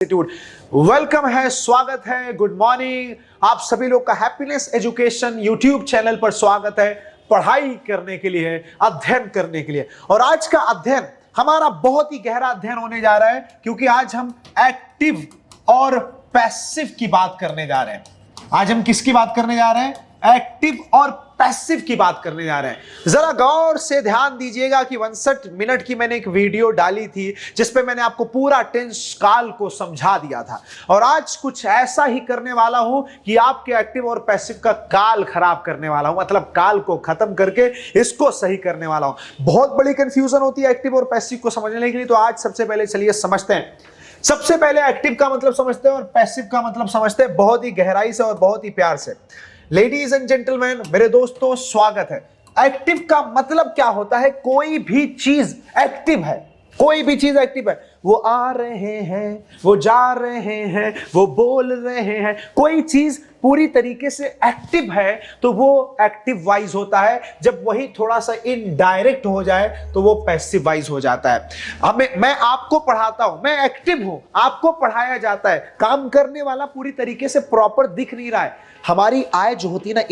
Institute welcome है, स्वागत है, गुड मॉर्निंग। आप सभी लोग का हैप्पीनेस एजुकेशन यूट्यूब चैनल पर स्वागत है। पढ़ाई करने के लिए, अध्ययन करने के लिए। और आज का अध्ययन हमारा बहुत ही गहरा अध्ययन होने जा रहा है, क्योंकि आज हम एक्टिव और पैसिव की बात करने जा रहे हैं। आज हम किसकी बात करने जा रहे हैं? एक्टिव और पैसिव की बात करने जा रहे हैं। जरा गौर से ध्यान दीजिएगा कि 62 मिनट की मैंने एक वीडियो डाली थी जिसपे मैंने आपको पूरा टेंस काल को समझा दिया था, और आज कुछ ऐसा ही करने वाला हूं कि आपके एक्टिव और पैसिव का काल खराब करने वाला हूं, मतलब काल को खत्म करके इसको सही करने वाला हूं। बहुत बड़ी कंफ्यूजन होती है एक्टिव और पैसिव को समझने के लिए, तो आज सबसे पहले चलिए समझते हैं। सबसे पहले एक्टिव का मतलब समझते हैं और पैसिव का मतलब समझते हैं, बहुत ही गहराई से और बहुत ही प्यार से। लेडीज एंड जेंटलमैन, मेरे दोस्तों, स्वागत है। एक्टिव का मतलब क्या होता है? कोई भी चीज एक्टिव है, कोई भी चीज एक्टिव है। वो आ रहे हैं, वो जा रहे हैं, वो बोल रहे हैं, कोई चीज पूरी तरीके से एक्टिव है तो वो एक्टिव वाइज होता है। जब वही थोड़ा सा इनडायरेक्ट हो जाए तो वो पैसिव वाइज हो जाता है। मैं आपको पढ़ाता हूं, मैं एक्टिव हूं, आपको पढ़ाया जाता है, काम करने वाला पूरी तरीके से प्रॉपर दिख नहीं रहा है। हमारी आय जो होती है ना,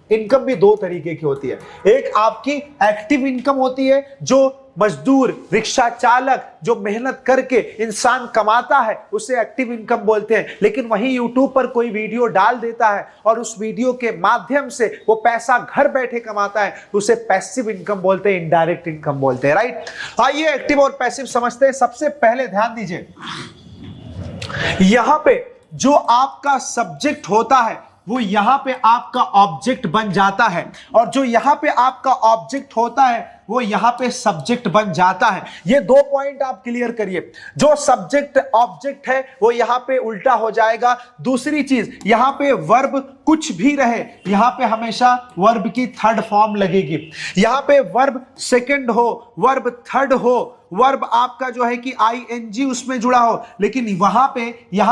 इनकम भी दो तरीके की होती है। एक आपकी एक्टिव इनकम होती है, जो मजदूर, रिक्शा चालक जो मेहनत करके इंसान कमाता है उसे एक्टिव इनकम बोलते हैं। लेकिन वहीं यूट्यूब पर कोई वीडियो डाल देता है और उस वीडियो के माध्यम से वो पैसा घर बैठे कमाता है, उसे पैसिव इनकम बोलते हैं, इनडायरेक्ट इनकम बोलते हैं। राइट? आइए एक्टिव और पैसिव समझते हैं। सबसे पहले ध्यान दीजिए, यहां पे जो आपका सब्जेक्ट होता है वो यहां पे आपका ऑब्जेक्ट बन जाता है, और जो यहां पे आपका ऑब्जेक्ट होता है वो यहां पे सब्जेक्ट बन जाता है। ये दो पॉइंट आप क्लियर करिए। जो सब्जेक्ट ऑब्जेक्ट है वो यहां पे उल्टा हो जाएगा। दूसरी चीज, यहां पे वर्ब कुछ भी रहे, यहां पे हमेशा वर्ब की थर्ड फॉर्म लगेगी। यहां पे वर्ब सेकंड हो, वर्ब थर्ड हो, वर्ब आपका जो है कि आईएनजी उसमें जुड़ा हो, लेकिन यहां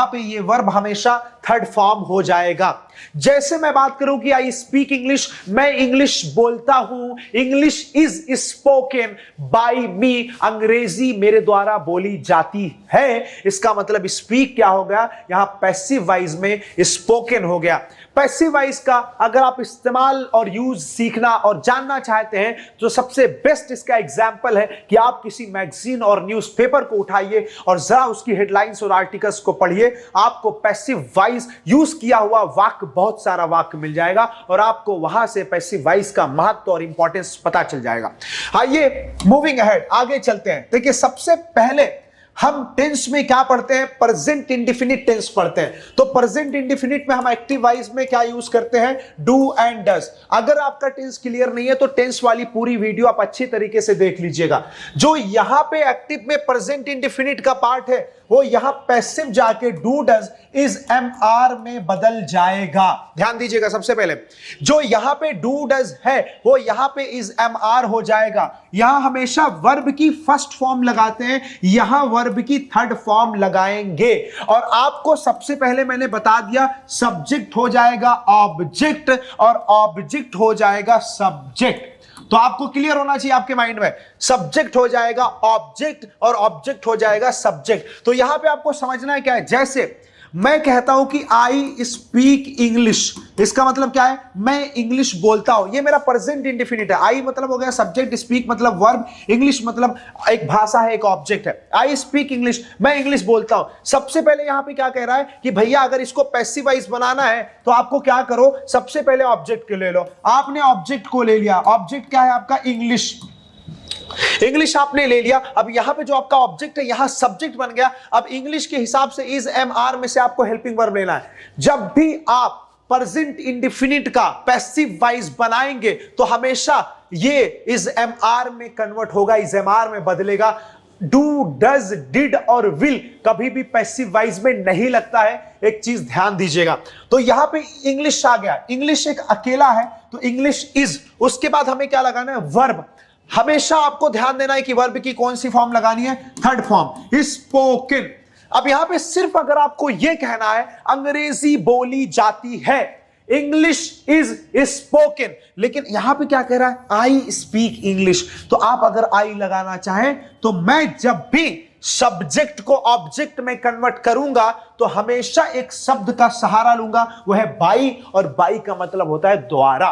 पे ये वर्ब हमेशा थर्ड फॉर्म हो जाएगा। जैसे मैं बात करूं कि आई स्पीक इंग्लिश, मैं इंग्लिश बोलता हूं, इंग्लिश इज स्पोकन बाय मी, अंग्रेजी मेरे द्वारा बोली जाती है। इसका मतलब स्पीक क्या हो गया? यहां पैसिव वाइज में स्पोकन हो गया। पैसिव वाइज का अगर आप इस्तेमाल और यूज सीखना और जानना चाहते हैं तो सबसे बेस्ट इसका एग्जाम्पल है कि आप किसी मैगजीन और न्यूज़पेपर को उठाइए और जरा उसकी हेडलाइंस और आर्टिकल्स को पढ़िए। आपको पैसिव वाइज यूज किया हुआ वाक्य, बहुत सारा वाक्य मिल जाएगा और आपको वहां से पैसिव वाइज का महत्व और इंपॉर्टेंस पता चल जाएगा। आइए मूविंग अहेड, आगे चलते हैं। देखिए, सबसे पहले हम टेंस में क्या पढ़ते हैं? प्रेजेंट इंडेफिनिट टेंस पढ़ते हैं। तो प्रेजेंट इंडेफिनिट में हम एक्टिव वाइज में क्या यूज करते हैं? Do and does. अगर आपका टेंस क्लियर नहीं है तो टेंस वाली पूरी वीडियो आप अच्छी तरीके से देख लीजिएगा। जो यहां पे एक्टिव में प्रेजेंट इंडेफिनिट का पार्ट है वो यहां पैसिव जाके do does is am are में बदल जाएगा। ध्यान दीजिएगा, सबसे पहले जो यहां पे डू डज है वो यहां पे इज एम आर हो जाएगा। यहां हमेशा वर्ब की फर्स्ट फॉर्म लगाते हैं, यहां वर्ब की थर्ड फॉर्म लगाएंगे। और आपको सबसे पहले मैंने बता दिया, सब्जेक्ट हो जाएगा ऑब्जेक्ट और ऑब्जेक्ट हो जाएगा सब्जेक्ट। तो आपको क्लियर होना चाहिए आपके माइंड में, सब्जेक्ट हो जाएगा ऑब्जेक्ट और ऑब्जेक्ट हो जाएगा सब्जेक्ट। तो यहां पे आपको समझना है क्या है। जैसे मैं कहता हूं कि आई स्पीक इंग्लिश, इसका मतलब क्या है? मैं इंग्लिश बोलता हूं। ये मेरा प्रेजेंट इंडेफिनिट है। आई मतलब हो गया सब्जेक्ट, स्पीक मतलब वर्ब, इंग्लिश मतलब एक भाषा है, एक ऑब्जेक्ट है। आई स्पीक इंग्लिश, मैं इंग्लिश बोलता हूं। सबसे पहले यहां पे क्या कह रहा है कि भैया अगर इसको पैसिव वाइज बनाना है तो आपको क्या करो, सबसे पहले ऑब्जेक्ट को ले लो। आपने ऑब्जेक्ट को ले लिया, ऑब्जेक्ट क्या है आपका? इंग्लिश। इंग्लिश आपने ले लिया। अब यहां पे जो आपका ऑब्जेक्ट है यहां सब्जेक्ट बन गया। अब इंग्लिश के हिसाब से इज एम आर में से आपको हेल्पिंग वर्ब लेना है। जब भी आप प्रेजेंट इंडेफिनिट का पैसिव वाइज बनाएंगे तो हमेशा ये इज एम आर में कन्वर्ट होगा, इज एम आर में बदलेगा। डू, डज, डिड और विल कभी भी पैसिव वाइज में नहीं लगता है। एक चीज ध्यान दीजिएगा। तो यहां पे इंग्लिश आ गया, इंग्लिश एक अकेला है तो इंग्लिश इज। उसके बाद हमें क्या लगाना है? वर्ब। हमेशा आपको ध्यान देना है कि वर्ब की कौन सी फॉर्म लगानी है? Third form, spoken. अब यहां पे सिर्फ अगर आपको यह कहना है अंग्रेजी बोली जाती है, इंग्लिश इज स्पोकन, लेकिन यहां पे क्या कह रहा है? I speak English. तो आप अगर आई लगाना चाहें तो मैं जब भी सब्जेक्ट को ऑब्जेक्ट में कन्वर्ट करूंगा तो हमेशा एक शब्द का सहारा लूंगा, वो है बाई, और बाई का मतलब होता है द्वारा।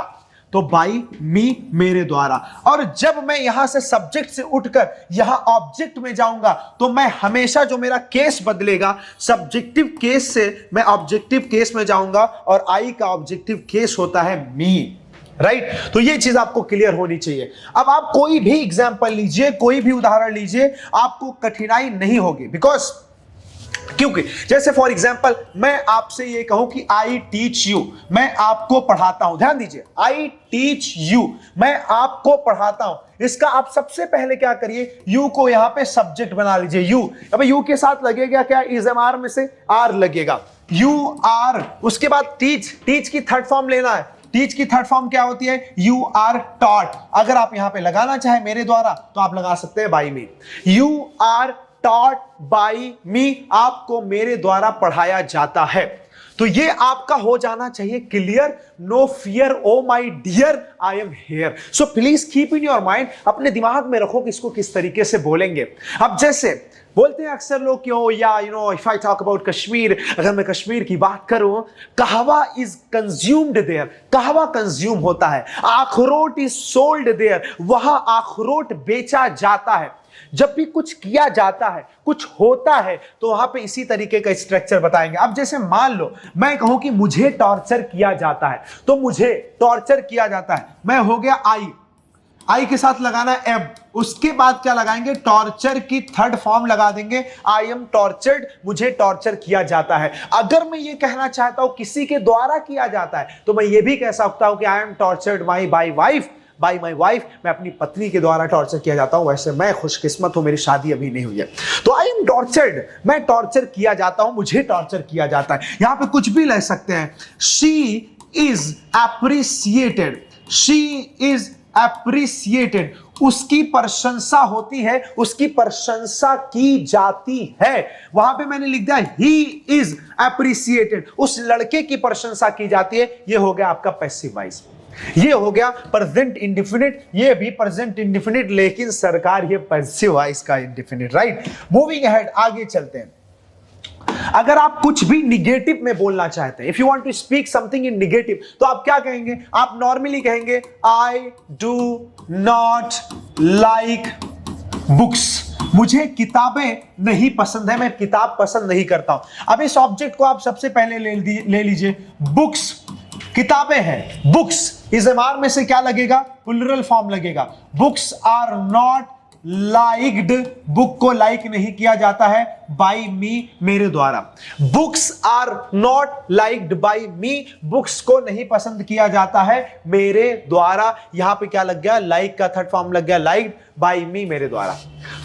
तो बाई मी, मेरे द्वारा। और जब मैं यहां से सब्जेक्ट से उठकर यहां ऑब्जेक्ट में जाऊंगा तो मैं हमेशा जो मेरा केस बदलेगा, सब्जेक्टिव केस से मैं ऑब्जेक्टिव केस में जाऊंगा, और आई का ऑब्जेक्टिव केस होता है मी, राइट। तो ये चीज आपको क्लियर होनी चाहिए। अब आप कोई भी एग्जांपल लीजिए, कोई भी उदाहरण लीजिए, आपको कठिनाई नहीं होगी, बिकॉज क्योंकि जैसे फॉर एग्जाम्पल मैं आपसे ये कहूं कि आई टीच यू, मैं आपको पढ़ाता हूं। ध्यान दीजिए, आई टीच यू, मैं आपको पढ़ाता हूं। इसका आप सबसे पहले क्या करिए, यू को यहां पे सब्जेक्ट बना लीजिए। यू, अब यू के साथ लगेगा क्या, इज एम आर में से आर लगेगा, यू आर। उसके बाद टीच, टीच की थर्ड फॉर्म लेना है। टीच की थर्ड फॉर्म क्या होती है, यू आर टॉट। अगर आप यहां पे लगाना चाहे मेरे द्वारा तो आप लगा सकते हैं by me. You are taught by me, आपको मेरे द्वारा पढ़ाया जाता है। तो ये आपका हो जाना चाहिए clear, no fear, O my dear, I am here. So please keep in your mind, अपने दिमाग में रखो कि इसको किस तरीके से बोलेंगे। अब जैसे बोलते हैं अक्सर लोग कि ओ या you know if I talk about Kashmir, अगर मैं कश्मीर की बात करूं, कहवा इज कंज्यूम्ड देयर, कहवा कंज्यूम होता है। अखरोट इज सोल्ड देयर, वहां अखरोट बेचा जाता है। जब भी कुछ किया जाता है, कुछ होता है, तो वहां पे इसी तरीके का स्ट्रक्चर बताएंगे। अब जैसे मान लो मैं कहूं कि मुझे टॉर्चर किया जाता है, तो मुझे टॉर्चर किया जाता है, मैं हो गया आई, आई के साथ लगाना एम, उसके बाद क्या लगाएंगे, टॉर्चर की थर्ड फॉर्म लगा देंगे, आई एम टॉर्चर्ड, मुझे टॉर्चर किया जाता है। अगर मैं ये कहना चाहता हूं किसी के द्वारा किया जाता है, तो मैं ये भी कह सकता हूं कि I am tortured by wife, by my wife, मैं अपनी पत्नी के द्वारा टॉर्चर किया जाता हूं। वैसे मैं खुशकिस्मत हूं, मेरी शादी अभी नहीं हुई है। तो आई एम टॉर्चर्ड, मैं टॉर्चर किया जाता हूं, मुझे टॉर्चर किया जाता है। यहां पे कुछ भी ले सकते हैं। She is appreciated, she is appreciated, उसकी प्रशंसा होती है, उसकी प्रशंसा की जाती है। वहां पे मैंने लिख दिया ही इज एप्रिसिएटेड, उस लड़के की प्रशंसा की जाती है। ये हो गया आपका पैसिव वॉइस, ये हो गया प्रेजेंट इंडेफिनिट, ये भी प्रेजेंट इंडेफिनिट, लेकिन सरकार ये पैसिव वॉइस का इंडेफिनिट, राइट। मूविंग अहेड, आगे चलते हैं। अगर आप कुछ भी निगेटिव में बोलना चाहते हैं, if you want to speak something in negative, तो आप क्या कहेंगे, आप नॉर्मली कहेंगे I do not like books, मुझे किताबें नहीं पसंद है, मैं किताब पसंद नहीं करता हूं। अब इस ऑब्जेक्ट को आप सबसे पहले ले लीजिए, बुक्स, किताबें हैं, बुक्स इज एम आर में से क्या लगेगा, प्लुरल फॉर्म लगेगा। Books are not liked, book को लाइक नहीं किया जाता है बाई मी, मेरे द्वारा। Books are not liked by me, books को नहीं पसंद किया जाता है मेरे द्वारा। यहां पे क्या लग गया, लाइक का थर्ड फॉर्म लग गया, लाइक्ड बाई मी, मेरे द्वारा।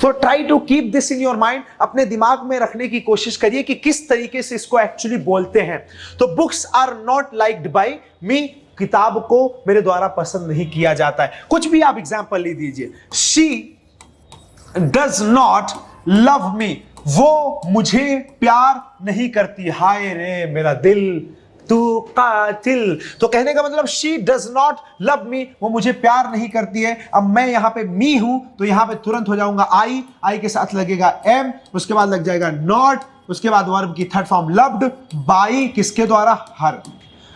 So try to keep this in your mind, अपने दिमाग में रखने की कोशिश करिए कि किस तरीके से इसको एक्चुअली बोलते हैं। तो books are not liked by me, किताब को मेरे द्वारा पसंद नहीं किया जाता है। कुछ भी आप एग्जाम्पल ले दीजिए, she does not love me, वो मुझे प्यार नहीं करती। हाय रे मेरा दिल, तू कातिल। तो कहने का मतलब she does not love me, वो मुझे प्यार नहीं करती है। अब मैं यहां पे मी हूं, तो यहां पे तुरंत हो जाऊंगा आई, आई के साथ लगेगा एम, उसके बाद लग जाएगा नॉट, उसके बाद वर्ब की थर्ड फॉर्म लव्ड बाई, किसके द्वारा, her.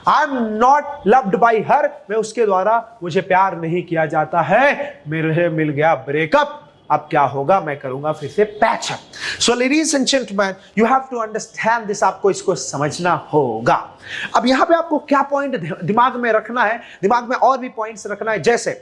I am not loved by her, मैं उसके द्वारा, मुझे प्यार नहीं किया जाता है, मेरे मिल गया ब्रेकअप। अब क्या होगा, मैं करूंगा फिर से patch up. So ladies and gentleman, you have to understand this, आपको इसको समझना होगा। अब यहां पे आपको क्या पॉइंट दिमाग में रखना है, दिमाग में और भी पॉइंट्स रखना है। जैसे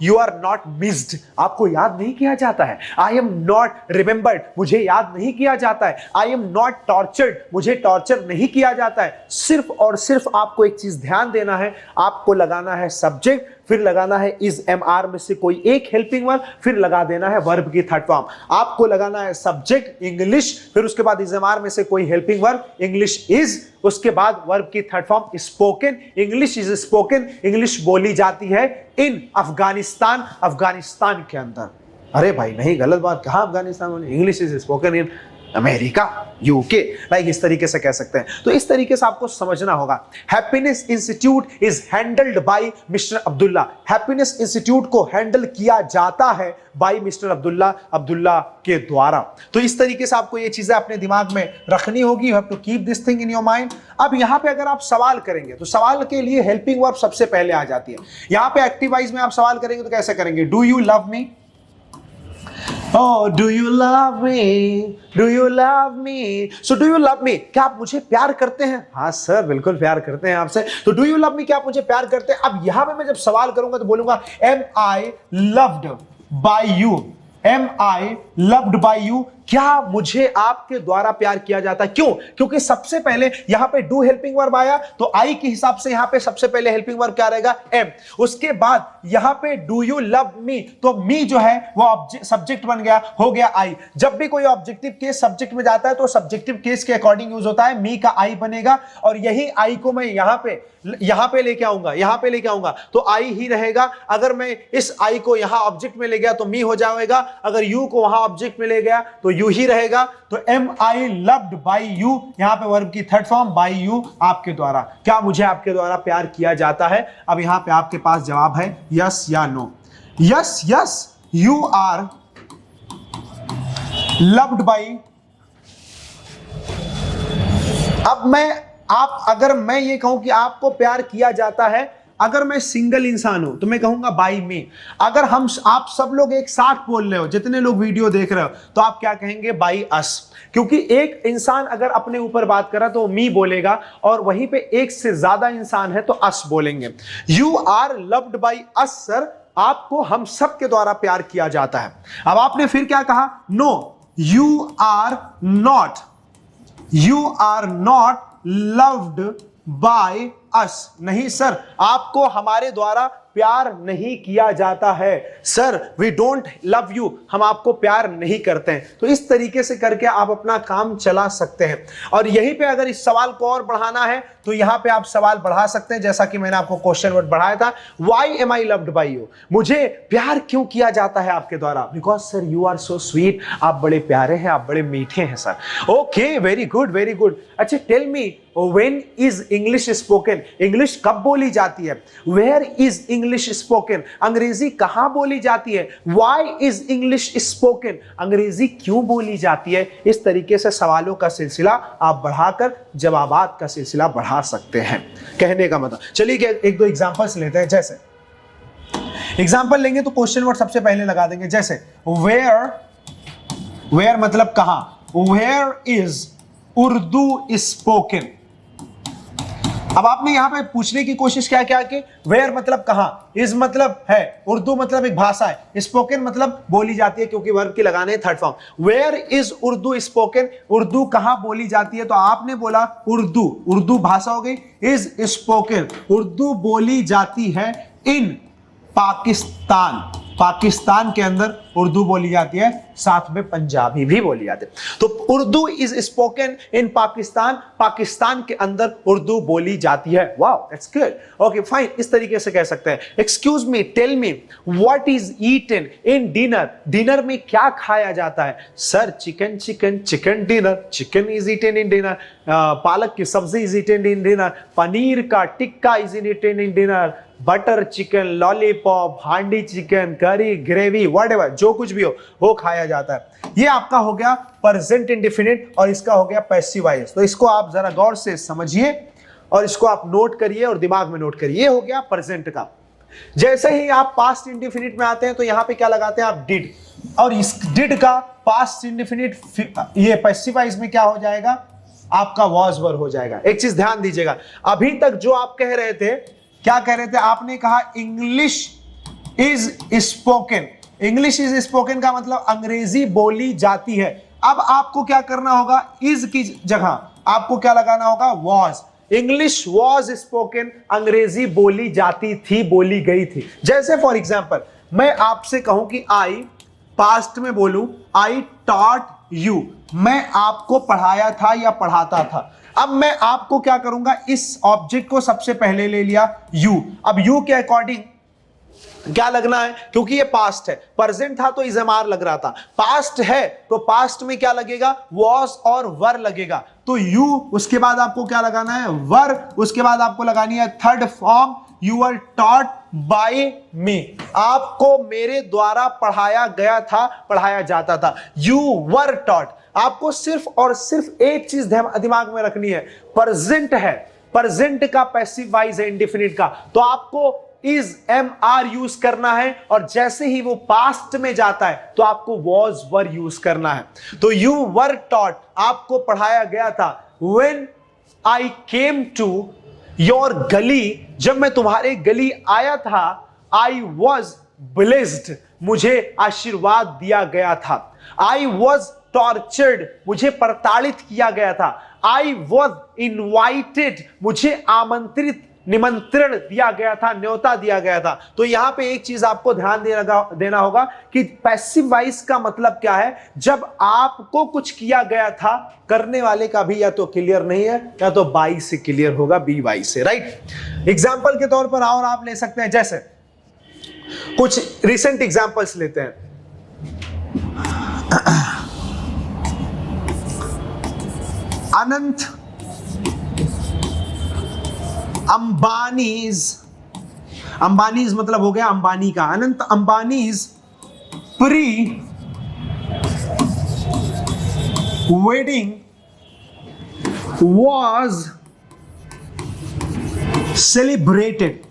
यू आर नॉट मिस्ड, आपको याद नहीं किया जाता है। आई एम नॉट रिमेंबर्ड, मुझे याद नहीं किया जाता है। आई एम नॉट टॉर्चर्ड, मुझे टॉर्चर नहीं किया जाता है। सिर्फ और सिर्फ आपको एक चीज ध्यान देना है, आपको लगाना है सब्जेक्ट, फिर लगाना है इज एम आर में से कोई एक हेल्पिंग वर्ब, फिर लगा देना है वर्ब की थर्ड फॉर्म। आपको लगाना है सब्जेक्ट इंग्लिश, फिर उसके बाद इज एम आर में से कोई हेल्पिंग वर्ब, इंग्लिश इज, उसके बाद वर्ब की third form spoken, English is spoken, English बोली जाती है इन अफगानिस्तान, अफगानिस्तान के अंदर। अरे भाई नहीं, गलत बात, कहां Afghanistan, English is spoken in America, UK, like इस तरीके से कह सकते हैं। तो इस तरीके से आपको समझना होगा। Happiness institute is handled by mister Abdullah. Happiness institute को हैंडल किया जाता है बाय मिस्टर अब्दुल्ला के द्वारा। तो इस तरीके से आपको ये चीजें अपने दिमाग में रखनी होगी। You have to keep this thing in your mind. अब यहां पे अगर आप सवाल करेंगे तो सवाल के लिए हेल्पिंग वर्ब सबसे पहले आ जाती है। यहां पे एक्टिव वॉइस में आप सवाल करेंगे तो कैसे करेंगे? Do you love me? Oh, do you love me? Do you love me? So do you love me? क्या आप मुझे प्यार करते हैं? हाँ सर, बिल्कुल प्यार करते हैं आपसे। तो do you love me? क्या आप मुझे प्यार करते हैं? अब यहां पे मैं जब सवाल करूंगा तो बोलूंगा am I loved by you? Am I loved by you? क्या मुझे आपके द्वारा प्यार किया जाता है? क्यों? क्योंकि सबसे पहले यहां पे डू हेल्पिंग वर्ब आया, तो आई के हिसाब से यहां पे सबसे पहले हेल्पिंग वर्ब क्या रहेगा? एम। उसके बाद यहां पे डू यू लव मी, तो मी जो है वो सब्जेक्ट बन गया, हो गया आई। जब भी कोई ऑब्जेक्टिव केस सब्जेक्ट में जाता है तो सब्जेक्टिव केस के अकॉर्डिंग यूज होता है, मी का आई बनेगा, और यही आई को मैं यहां पे लेके आऊंगा, तो आई ही रहेगा। अगर मैं इस आई को यहां ऑब्जेक्ट में ले गया तो मी हो जाएगा, अगर यू को वहां ऑब्जेक्ट में ले गया तो यू ही रहेगा। तो am I loved by you, यहां पे वर्ब की थर्ड फॉर्म बाय यू, आपके द्वारा। क्या मुझे आपके द्वारा प्यार किया जाता है? अब यहां पे आपके पास जवाब है यस या no. Yes yes, you are loved by. अब अगर मैं ये कहूं कि आपको प्यार किया जाता है, अगर मैं सिंगल इंसान हूं तो मैं कहूंगा बाई मी। अगर आप सब लोग एक साथ बोल रहे हो, जितने लोग वीडियो देख रहे हो, तो आप क्या कहेंगे? By us. क्योंकि एक इंसान अगर अपने ऊपर बात कर रहा तो मी बोलेगा, और वहीं पे एक से ज्यादा इंसान है तो अस बोलेंगे। You are loved by us sir, आपको हम सब के द्वारा प्यार किया जाता है। अब आपने फिर क्या कहा? No, you are not loved by us. नहीं सर, आपको हमारे द्वारा प्यार नहीं किया जाता है। Sir, we don't love you, हम आपको प्यार नहीं करते हैं। तो इस तरीके से करके आप अपना काम चला सकते हैं। और यहीं पे अगर इस सवाल को और बढ़ाना है तो यहां पे आप सवाल बढ़ा सकते हैं, जैसा कि मैंने आपको क्वेश्चन वर्ड बढ़ाया था, why am I loved by you? मुझे प्यार क्यों किया जाता है आपके द्वारा? Because sir you are so sweet, आप बड़े प्यारे हैं, आप बड़े मीठे हैं sir. Okay, very good very good. अच्छा, tell me when is English spoken? इंग्लिश कब बोली जाती है? Where is English spoken? अंग्रेजी कहां बोली जाती है? Why is English spoken? अंग्रेजी क्यों बोली जाती है? इस तरीके से सवालों का सिलसिला आप बढ़ाकर जवाबात का सिलसिला बढ़ा सकते हैं, कहने का मतलब। चलिए एक दो एग्जांपल्स लेते हैं। जैसे एग्जांपल लेंगे तो क्वेश्चन वर्ड सबसे पहले लगा देंगे। जैसे वेयर मतलब कहां? Where is Urdu spoken? अब आपने यहां पे पूछने की कोशिश क्या कि वेयर मतलब कहां, इज मतलब है, उर्दू मतलब एक भाषा है, स्पोकन मतलब बोली जाती है, क्योंकि वर्ब की लगाने third form. Where is Urdu spoken? Urdu कहां बोली जाती है? तो आपने बोला उर्दू भाषा हो गई। इज स्पोकन, उर्दू बोली जाती है इन पाकिस्तान के अंदर उर्दू बोली जाती है, साथ में पंजाबी भी बोली जाती है। तो Urdu is spoken in Pakistan के अंदर उर्दू बोली जाती है। Wow, that's good. Okay fine, इस तरीके से कह सकते हैं। Excuse me, tell me what is eaten in dinner? Dinner में क्या खाया जाता है? Sir chicken dinner, chicken is eaten in dinner. Palak की सब्जी is eaten in dinner. Paneer का tikka is eaten in dinner. Butter chicken, lollipop, handi chicken, curry, gravy, whatever, जो कुछ भी हो वो खाया जाता है। ये आपका हो गया प्रेजेंट इंडेफिनिट, और इसका हो गया पैसिव वॉइस। तो इसको आप जरा गौर से समझिए और इसको आप नोट करिए और दिमाग में नोट करिए। ये हो गया प्रेजेंट का। जैसे ही आप पास्ट इंडेफिनिट में आते हैं तो यहां पे क्या लगाते हैं आप? डिड। और इस डिड का पास्ट इंडेफिनिट ये पैसिव वॉइस में क्या हो जाएगा? आपका वॉज वर्ब हो जाएगा। एक चीज ध्यान दीजिएगा, अभी तक जो आप कह रहे थे, क्या कह रहे थे? आपने कहा English is spoken. English is spoken का मतलब अंग्रेजी बोली जाती है। अब आपको क्या करना होगा? इज की जगह आपको क्या लगाना होगा? वॉज। इंग्लिश वॉज स्पोकन, अंग्रेजी बोली जाती थी, बोली गई थी। जैसे फॉर एग्जाम्पल मैं आपसे कहूं कि आई पास्ट में बोलूं, आई टॉट यू, मैं आपको पढ़ाया था या पढ़ाता था। अब मैं आपको क्या करूंगा? इस ऑब्जेक्ट को सबसे पहले ले लिया यू। अब यू के अकॉर्डिंग क्या लगना है, क्योंकि ये पास्ट है, प्रेजेंट था तो इज एम आर लग रहा था, पास्ट है तो पास्ट में क्या लगेगा, वॉज और वर लगेगा। तो यू, उसके बाद आपको क्या लगाना है, वर, उसके बाद आपको लगानी है third form, you are taught by me, आपको मेरे द्वारा पढ़ाया गया था, पढ़ाया जाता था, यू वर टॉट। आपको सिर्फ और सिर्फ एक चीज दिमाग में रखनी है, प्रेजेंट है, प्रेजेंट का पैसिव वॉइस है इंडेफिनिट का, तो आपको इज एम आर यूज करना है, और जैसे ही वो पास्ट में जाता है तो आपको वॉज वर यूज करना है। तो यू वर टॉट, आपको पढ़ाया गया था, when I came to your gali, जब मैं तुम्हारे गली आया था, आई वॉज ब्लेस्ड, मुझे आशीर्वाद दिया गया था, आई वॉज टॉर्चर्ड, मुझे प्रताड़ित किया गया था, आई वॉज इनवाइटेड, मुझे आमंत्रित, निमंत्रण दिया गया था, न्योता दिया गया था। तो यहां पे एक चीज आपको ध्यान देना होगा कि पैसिव वॉइस का मतलब क्या है, जब आपको कुछ किया गया था, करने वाले का भी या तो क्लियर नहीं है या तो बाई से क्लियर होगा, बी वाई से, राइट। एग्जाम्पल के तौर पर और आप ले सकते हैं, जैसे कुछ रिसेंट एग्जाम्पल्स लेते हैं। अनंत अंबानीज, अंबानीज मतलब हो गया अंबानी का, Anant Ambani's pre wedding was celebrated,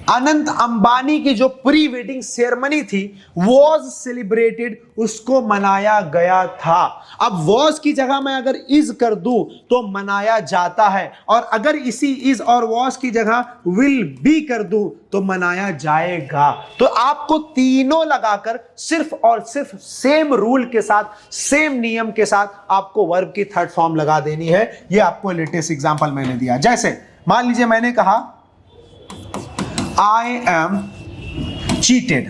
Anant Ambani की जो प्री वेडिंग सेरेमनी थी, वॉज सेलिब्रेटेड, उसको मनाया गया था। अब वॉज की जगह मैं अगर इज कर दूं तो मनाया जाता है, और अगर इसी इज और वॉज की जगह विल बी कर दूं तो मनाया जाएगा। तो आपको तीनों लगाकर सिर्फ और सिर्फ सेम रूल के साथ, सेम नियम के साथ आपको वर्ब की थर्ड फॉर्म लगा देनी है। यह आपको लेटेस्ट एग्जांपल मैंने दिया। जैसे मान लीजिए मैंने कहा I am cheated।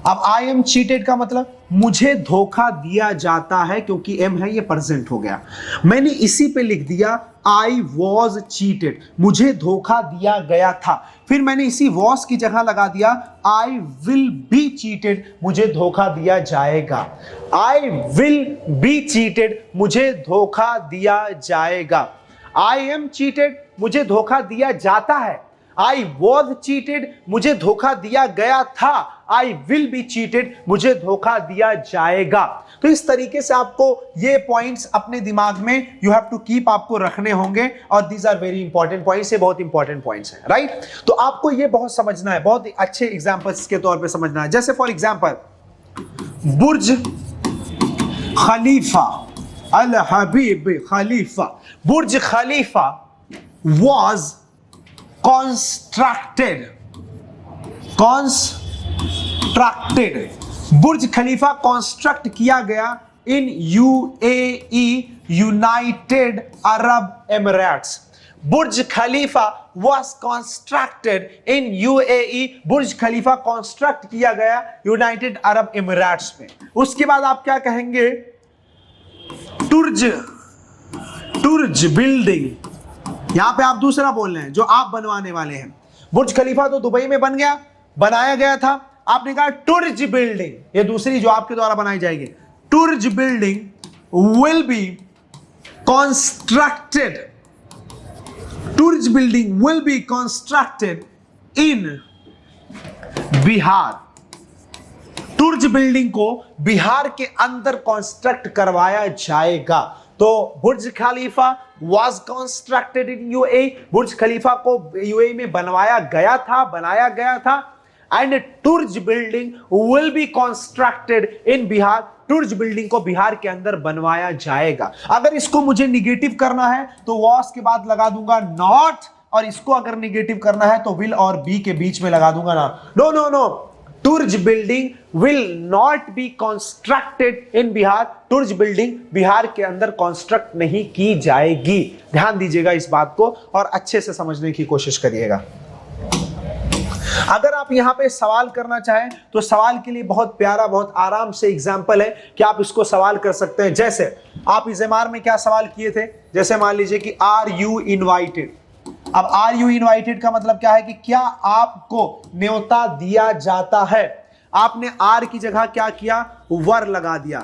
अब I am cheated का मतलब मुझे धोखा दिया जाता है, क्योंकि M है, ये प्रेजेंट हो गया। मैंने इसी पे लिख दिया I was cheated, मुझे धोखा दिया गया था। फिर मैंने इसी was की जगह लगा दिया I will be cheated, मुझे धोखा दिया जाएगा। I will be cheated, मुझे धोखा दिया जाएगा। I am cheated, मुझे धोखा दिया जाता है। I was cheated, मुझे धोखा दिया गया था। I will be cheated, मुझे धोखा दिया जाएगा। तो इस तरीके से आपको ये पॉइंट्स अपने दिमाग में यू हैव टू कीप, आपको रखने होंगे, और these are very important points, ये बहुत इंपॉर्टेंट पॉइंट्स हैं, राइट। तो आपको ये बहुत समझना है, बहुत अच्छे एग्जांपल्स के तौर पे समझना है। जैसे for example Burj Khalifa, Al Habib Khalifa, Burj Khalifa was constructed, Burj Khalifa construct किया गया in UAE, United Arab Emirates. Burj Khalifa was constructed in UAE, Burj Khalifa construct किया गया यूनाइटेड अरब एमिरेट्स में। उसके बाद आप क्या कहेंगे, टुर्ज बिल्डिंग, यहां पे आप दूसरा बोल रहे हैं जो आप बनवाने वाले हैं। बुर्ज खलीफा तो दुबई में बन गया, बनाया गया था, आपने कहा टुर्ज बिल्डिंग, ये दूसरी जो आपके द्वारा बनाई जाएगी, towers building will be constructed, towers building will be constructed in Bihar, tours building को बिहार के अंदर कंस्ट्रक्ट करवाया जाएगा। तो बुर्ज Khalifa was constructed in UAE, Burj खलीफा को यूएई में बनवाया गया था, बनाया गया था। And towers building will be constructed in Bihar, tours building को बिहार के अंदर बनवाया जाएगा। अगर इसको मुझे निगेटिव करना है तो was के बाद लगा दूंगा नॉट, और इसको अगर निगेटिव करना है तो विल और बी के बीच में लगा दूंगा ना, no no no, tours building will not be constructed in Bihar, tours building Bihar के अंदर कंस्ट्रक्ट नहीं की जाएगी। ध्यान दीजिएगा इस बात को और अच्छे से समझने की कोशिश करिएगा। अगर आप यहां पे सवाल करना चाहें तो सवाल के लिए बहुत प्यारा, बहुत आराम से एग्जांपल है कि आप इसको सवाल कर सकते हैं। जैसे आप इस एमआर में क्या सवाल किए थे, जैसे मान लीजिए कि आर यू इनवाइटेड, अब आर यू इनवाइटेड का मतलब क्या है कि क्या आपको न्योता दिया जाता है। आपने आर की जगह क्या किया, वर लगा दिया।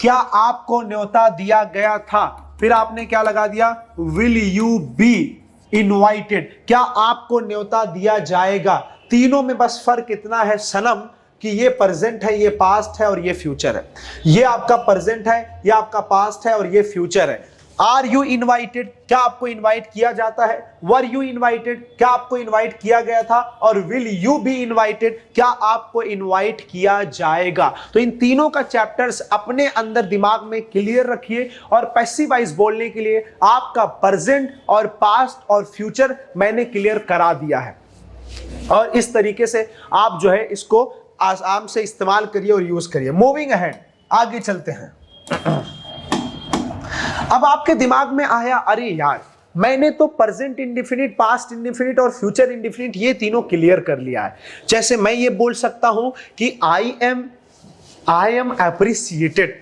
क्या आपको न्योता दिया गया था, फिर आपने क्या लगा दिया, विल यू बी इनवाइटेड, क्या आपको न्योता दिया जाएगा। तीनों में बस फर्क इतना है सनम कि ये प्रेजेंट है, ये पास्ट है और ये फ्यूचर है। ये आपका प्रेजेंट है, ये आपका पास्ट है और ये फ्यूचर है। आर यू इनवाइटेड, क्या आपको इनवाइट किया जाता है। वर यू इनवाइटेड, क्या आपको इनवाइट किया गया था। और विल यू बी इनवाइटेड, क्या आपको इनवाइट किया जाएगा। तो इन तीनों का चैप्टर्स अपने अंदर दिमाग में क्लियर रखिए। और पैसिव वॉइस बोलने के लिए आपका प्रेजेंट और पास्ट और फ्यूचर मैंने क्लियर करा दिया है। और इस तरीके से आप जो है इसको आराम से इस्तेमाल करिए और यूज करिए। मूविंग अहेड, आगे चलते हैं। अब आपके दिमाग में आया, अरे यार मैंने तो प्रेजेंट इंडेफिनिट, पास्ट इंडेफिनिट और फ्यूचर इंडेफिनिट ये तीनों क्लियर कर लिया है। जैसे मैं ये बोल सकता हूं कि आई एम एप्रिसिएटेड,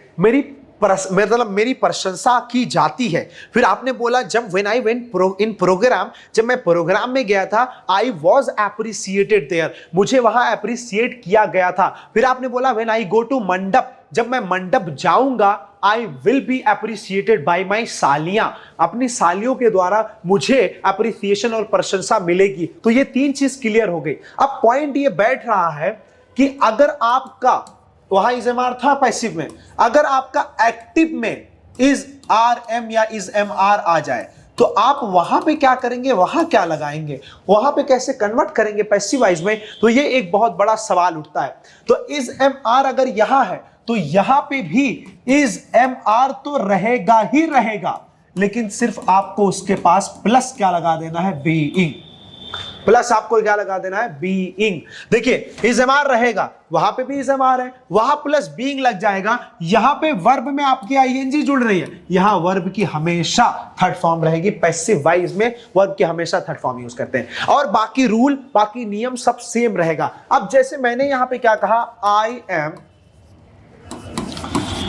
मतलब मेरी प्रशंसा की जाती है। फिर आपने बोला जब when I went in program, जब मैं प्रोग्राम में गया था, आई वॉज एप्रिसिएटेड देयर, मुझे वहां एप्रिसिएट किया गया था। फिर आपने बोला व्हेन आई गो टू मंडप, जब मैं मंडप जाऊंगा, I will be appreciated by my सालियां, अपनी सालियों के द्वारा मुझे एप्रिसिएशन और प्रशंसा मिलेगी। तो ये तीन चीज क्लियर हो गई। अब पॉइंट ये बैठ रहा है कि अगर आपका वहां इज एम आर था पैसिव में, अगर आपका एक्टिव में इज आर एम या इज एम आर आ जाए तो आप वहां पे क्या करेंगे, वहां क्या लगाएंगे, वहां पे कैसे कन्वर्ट करेंगे पैसिव वॉइस में। तो ये एक बहुत बड़ा सवाल उठता है। तो इज एम आर अगर यहां है तो यहां पे भी इज एम आर तो रहेगा ही रहेगा, लेकिन सिर्फ आपको उसके पास प्लस क्या लगा देना है, बीइंग। प्लस आपको क्या लगा देना है, बीइंग। देखिए इज एम आर रहेगा, वहां पे भी इज एम आर है, वहां प्लस बीइंग लग जाएगा। यहां पे वर्ब में आपकी आईएनजी जुड़ रही है, यहां वर्ब की हमेशा थर्ड फॉर्म रहेगी। पैसिव वॉइस में वर्ब की हमेशा थर्ड फॉर्म यूज करते हैं। और बाकी रूल, बाकी नियम सब सेम रहेगा। अब जैसे मैंने यहां पे क्या कहा, आई एम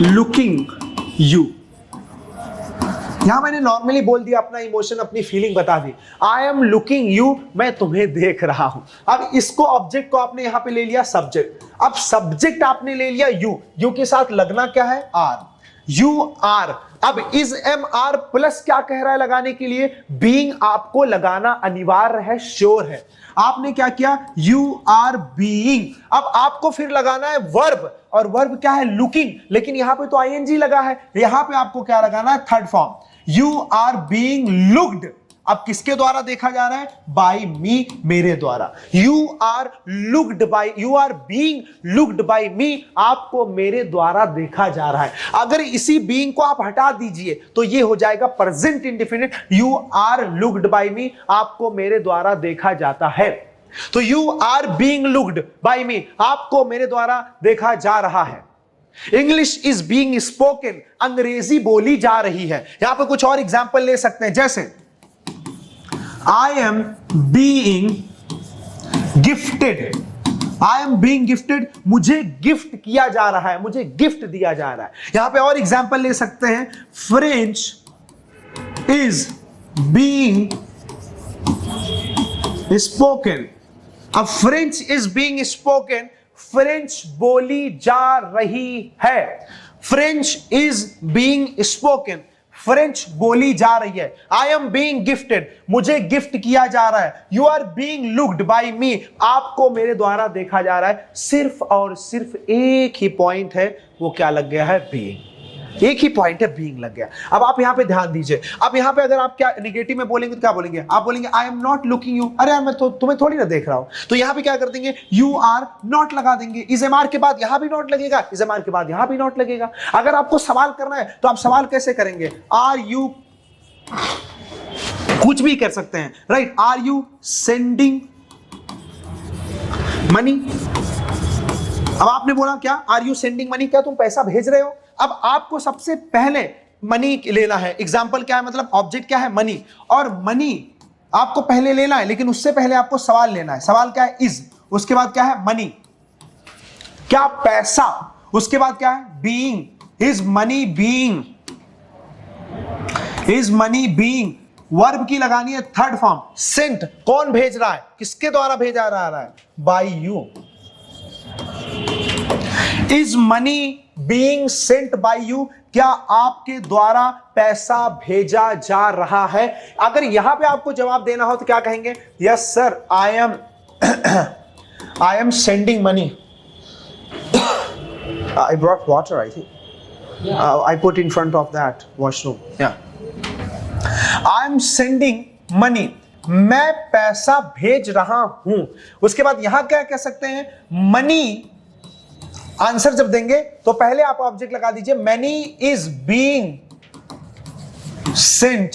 लुकिंग यू, यहां मैंने नॉर्मली बोल दिया, अपना इमोशन, अपनी फीलिंग बता दी। आई एम लुकिंग यू, मैं तुम्हें देख रहा हूं। अब इसको ऑब्जेक्ट को आपने यहां पे ले लिया सब्जेक्ट। अब सब्जेक्ट आपने ले लिया यू, यू के साथ लगना क्या है, आर, यू आर। अब इज एम आर प्लस क्या कह रहा है लगाने के लिए, बीइंग आपको लगाना अनिवार्य है, श्योर है। आपने क्या किया, यू आर बीइंग। अब आपको फिर लगाना है वर्ब, और वर्ब क्या है, लुकिंग, लेकिन यहां पे तो आईएनजी लगा है। यहां पे आपको क्या लगाना है, third form, you are being looked. अब किसके द्वारा देखा जा रहा है, बाय मी, मेरे द्वारा। You are looked by, you are being looked by me, आपको मेरे द्वारा देखा जा रहा है। अगर इसी बीइंग को आप हटा दीजिए तो ये हो जाएगा present indefinite, you are looked by me, आपको मेरे द्वारा देखा जाता है। तो you are being looked by me, आपको मेरे द्वारा देखा जा रहा है। इंग्लिश इज बीइंग स्पोकन, अंग्रेजी बोली जा रही है। यहां पे कुछ और एग्जांपल ले सकते हैं, जैसे आई am being gifted, I am being gifted, मुझे गिफ्ट किया जा रहा है, मुझे गिफ्ट दिया जा रहा है। यहां पे और एग्जांपल ले सकते हैं, फ्रेंच इज बीइंग स्पोकन। अब French is being spoken, French बोली जा रही है। French is being spoken, French बोली जा रही है। आई एम बीइंग गिफ्टेड, मुझे गिफ्ट किया जा रहा है। You are being looked by me, आपको मेरे द्वारा देखा जा रहा है। सिर्फ और सिर्फ एक ही पॉइंट है, वो क्या लग गया है, बीइंग। एक ही पॉइंट है, बीइंग लग गया। अब आप यहां पे ध्यान दीजिए। अब यहां पे अगर आप क्या निगेटिव में बोलेंगे तो क्या बोलेंगे, आप बोलेंगे आई एम नॉट लुकिंग यू, अरे यार मैं तो तुम्हें थोड़ी ना देख रहा हूं। तो यहां पे क्या कर देंगे, यू आर नॉट लगा देंगे। इज एम आर के बाद यहां भी नॉट लगेगा, इज एम आर के बाद यहां भी नॉट लगेगा। अगर आपको सवाल करना है तो आप सवाल कैसे करेंगे, आर यू, कुछ भी कर सकते हैं, right. Are you sending money, अब आपने बोला क्या, आर यू सेंडिंग मनी, क्या तुम पैसा भेज रहे हो। अब आपको सबसे पहले मनी लेना है। एग्जाम्पल क्या है, मतलब ऑब्जेक्ट क्या है, मनी, और मनी आपको पहले लेना है, लेकिन उससे पहले आपको सवाल लेना है। सवाल क्या है, इज, उसके बाद क्या है, मनी, क्या पैसा, उसके बाद क्या है, being, is money being, is money being verb की लगानी है थर्ड फॉर्म सेंट। कौन भेज रहा है, किसके द्वारा भेजा जा रहा है, by you. Is money being sent by you, क्या आपके द्वारा पैसा भेजा जा रहा है। अगर यहां पे आपको जवाब देना हो तो क्या कहेंगे, yes sir I am sending money. I brought water, I think. I put in front of that washroom. Yeah. I am sending money. मैं पैसा भेज रहा हूं। उसके बाद यहां क्या कह सकते हैं, मनी। आंसर जब देंगे तो पहले आप ऑब्जेक्ट लगा दीजिए, मनी इज बीइंग सेंट,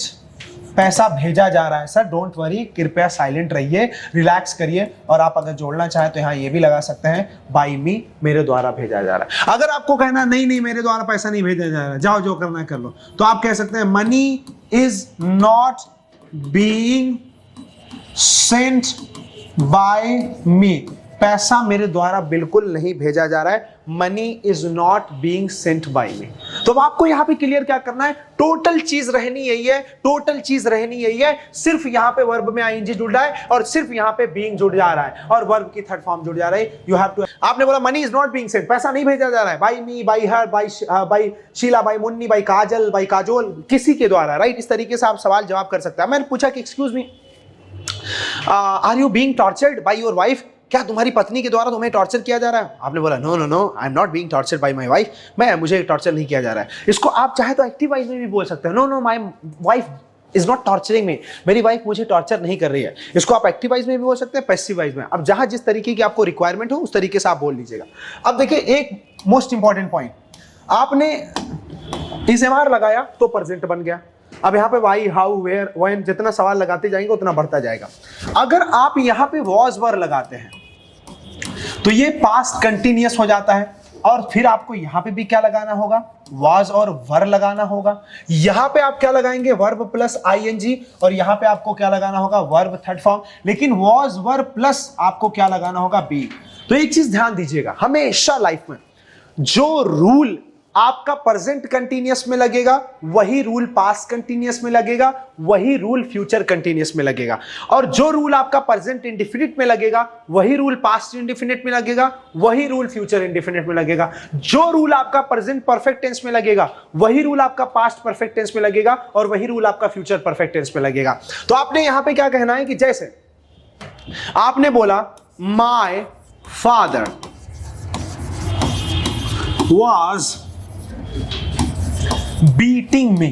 पैसा भेजा जा रहा है। सर डोंट वरी, कृपया साइलेंट रहिए, रिलैक्स करिए। और आप अगर जोड़ना चाहें तो यहां ये भी लगा सकते हैं, बाय मी, मेरे द्वारा भेजा जा रहा है। अगर आपको कहना नहीं नहीं मेरे द्वारा पैसा नहीं भेजा जा रहा है, जाओ जो करना है कर लो, तो आप कह सकते हैं money is not being sent by me, पैसा मेरे द्वारा बिल्कुल नहीं भेजा जा रहा है। Money is not being sent by me. तो अब आपको यहां पे क्लियर क्या करना है, टोटल चीज रहनी यही है, टोटल चीज रहनी यही है। सिर्फ यहां पे वर्ब में आईएनजी जुड़ रहा है और सिर्फ यहां पे बीइंग जुड़ जा रहा है और वर्ब की थर्ड फॉर्म जुड़ जा रहा है। यू हैव टू, आपने बोला money is not being sent, पैसा नहीं भेजा जा रहा है by me, by her, by Sheela, by Munni, by Kajal, by Kajol, किसी के द्वारा, राइट। इस तरीके से आप सवाल जवाब कर सकते हैं। मैंने पूछा कि excuse me, are you being tortured by your wife, क्या तुम्हारी पत्नी के द्वारा तुम्हें टॉर्चर किया जा रहा है। आपने बोला no no no, I am not being tortured by my wife, मुझे टॉर्चर नहीं किया जा रहा है। इसको आप चाहे तो एक्टिव वॉइस में भी बोल सकते हैं, no no my wife is not torturing me, मेरी वाइफ मुझे टॉर्चर नहीं कर रही है। इसको आप एक्टिव वॉइस में भी बोल सकते हैं, पैसिव वॉइस में। अब जहां जिस तरीके की आपको रिक्वायरमेंट हो उस तरीके से आप बोल लीजिएगा। अब देखिए एक मोस्ट इंपॉर्टेंट पॉइंट, आपने इस एमआर लगाया तो प्रेजेंट बन गया। अब यहाँ पे वाई, हाउ, वेयर, व्हेन, जितना सवाल लगाते जाएंगे उतना बढ़ता जाएगा। अगर आप यहाँ पे वॉज वर लगाते हैं तो ये पास्ट कंटिन्यूअस हो जाता है और फिर आपको यहां पे भी क्या लगाना होगा, वाज और वर लगाना होगा। यहां पे आप क्या लगाएंगे, वर्ब प्लस आईएनजी, और यहां पे आपको क्या लगाना होगा, वर्ब थर्ड फॉर्म। लेकिन वाज वर प्लस आपको क्या लगाना होगा, बी। तो एक चीज ध्यान दीजिएगा, हमेशा लाइफ में जो रूल आपका प्रेजेंट कंटिन्यूअस में लगेगा वही रूल पास्ट कंटिन्यूअस में लगेगा, वही रूल फ्यूचर कंटिन्यूअस में लगेगा। और जो रूल आपका प्रेजेंट इंडेफिनिट में लगेगा वही रूल पास्ट इंडेफिनिट में लगेगा, वही रूल फ्यूचर इंडेफिनिट में लगेगा। जो रूल आपका प्रेजेंट परफेक्ट टेंस में लगेगा वही रूल आपका पास्ट परफेक्ट टेंस में लगेगा और वही रूल आपका फ्यूचर परफेक्ट टेंस में लगेगा। तो आपने यहां पे क्या कहना है कि जैसे आपने बोला my father was beating me,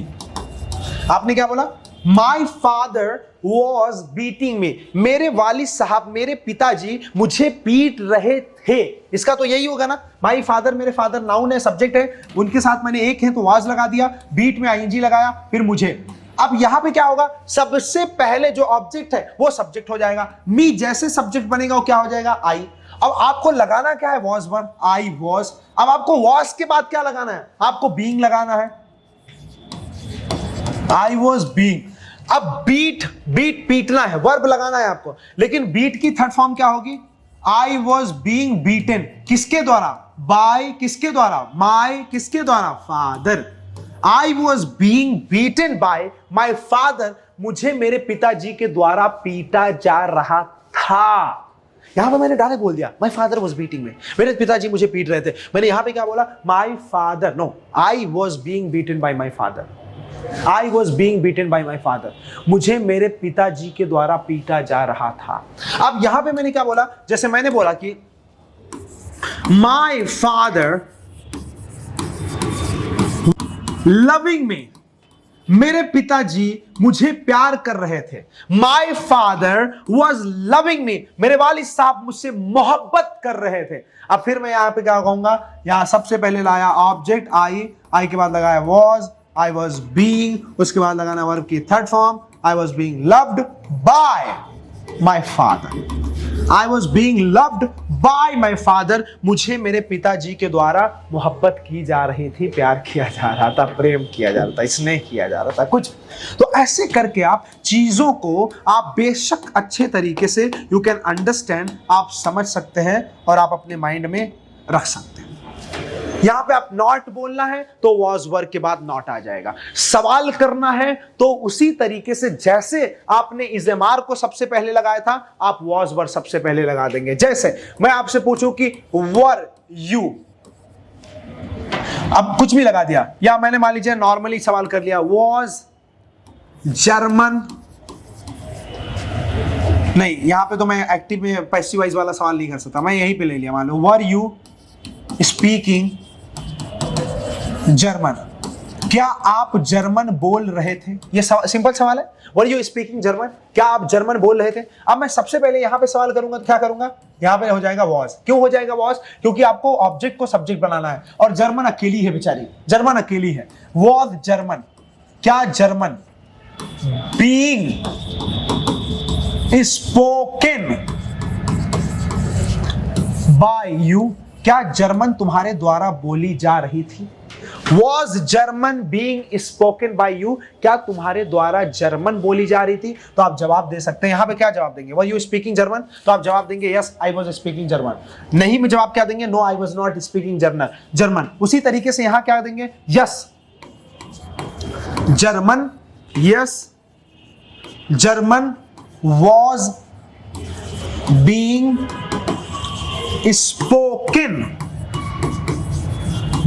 आपने क्या बोला, My father was beating me, मेरे वालिद साहब, मेरे पिताजी मुझे पीट रहे थे। इसका तो यही होगा ना, My father, मेरे फादर नाउन है, सब्जेक्ट है, उनके साथ मैंने एक है तो was लगा दिया, बीट में आईएनजी लगाया, फिर मुझे। अब यहां पे क्या होगा, सबसे पहले जो ऑब्जेक्ट है वो सब्जेक्ट हो जाएगा। मी जैसे सब्जेक्ट बनेगा वो क्या हो जाएगा, आई। अब आपको लगाना क्या है, वॉज वन, आई वॉज। अब आपको वॉज के बाद क्या लगाना है, आपको बीइंग लगाना है, आई वॉज बीइंग। अब बीट, बीट पीटना है, वर्ब लगाना है आपको, लेकिन बीट की थर्ड फॉर्म क्या होगी, आई वॉज बीइंग बीटन। किसके द्वारा, बाय, किसके द्वारा, माय, किसके द्वारा, father. I was being beaten by my father, मुझे मेरे पिताजी के द्वारा पीटा जा रहा था। यहां पर मैंने डायरेक्ट बोल दिया माय फादर वाज बीटिंग मी, मेरे पिताजी मुझे पीट रहे थे। मैंने यहां पे क्या बोला, my father, no, I was being beaten by my father, I was being beaten by my father, मुझे मेरे पिताजी के द्वारा पीटा जा रहा था। अब यहां पे मैंने क्या बोला, जैसे मैंने बोला कि माय फादर लविंग मी, मेरे पिताजी मुझे प्यार कर रहे थे। My father was loving me, मेरे वालिद साहब मुझसे मोहब्बत कर रहे थे। अब फिर मैं यहां पे क्या कहूंगा, यहां सबसे पहले लाया ऑब्जेक्ट आई, आई के बाद लगाया वॉज, आई वॉज बीइंग, उसके बाद लगाना वर्ब की third form, I was being loved by my father, I was being loved by my father, मुझे मेरे पिताजी के द्वारा मोहब्बत की जा रही थी, प्यार किया जा रहा था, प्रेम किया जा रहा था, स्नेह किया जा रहा था कुछ। तो ऐसे करके आप चीजों को आप बेशक अच्छे तरीके से यू कैन अंडरस्टैंड, आप समझ सकते हैं और आप अपने माइंड में रख सकते हैं। यहां पे आप नॉट बोलना है तो वॉज वर्ब के बाद नॉट आ जाएगा। सवाल करना है तो उसी तरीके से जैसे आपने इज़ेमार को सबसे पहले लगाया था, आप वॉज वर्ब सबसे पहले लगा देंगे। जैसे मैं आपसे पूछूं कि वर यू, अब कुछ भी लगा दिया, या मैंने मान लीजिए नॉर्मली सवाल कर लिया, वॉज जर्मन, नहीं यहां पे तो मैं एक्टिव में पैसिव वॉइस वाला सवाल नहीं कर सकता, मैं यहीं पे ले लिया, मान लो वर यू स्पीकिंग जर्मन, क्या आप जर्मन बोल रहे थे? ये सिंपल सवाल है, वर यू स्पीकिंग जर्मन, क्या आप जर्मन बोल रहे थे? अब मैं सबसे पहले यहां पे सवाल करूंगा तो क्या करूंगा, यहां पे हो जाएगा वॉज। क्यों हो जाएगा वॉज? क्योंकि आपको ऑब्जेक्ट को सब्जेक्ट बनाना है, और जर्मन अकेली है बेचारी, जर्मन अकेली है। वॉज जर्मन, क्या German being spoken bye you, क्या जर्मन तुम्हारे द्वारा बोली जा रही थी? Was German being spoken bye you, क्या तुम्हारे द्वारा जर्मन बोली जा रही थी? तो आप जवाब दे सकते हैं। यहां पे क्या जवाब देंगे? Were you speaking जर्मन, तो आप जवाब देंगे yes I was speaking German. नहीं में जवाब क्या देंगे? No I was not speaking German. उसी तरीके से यहां क्या देंगे? Yes German, yes German was being spoken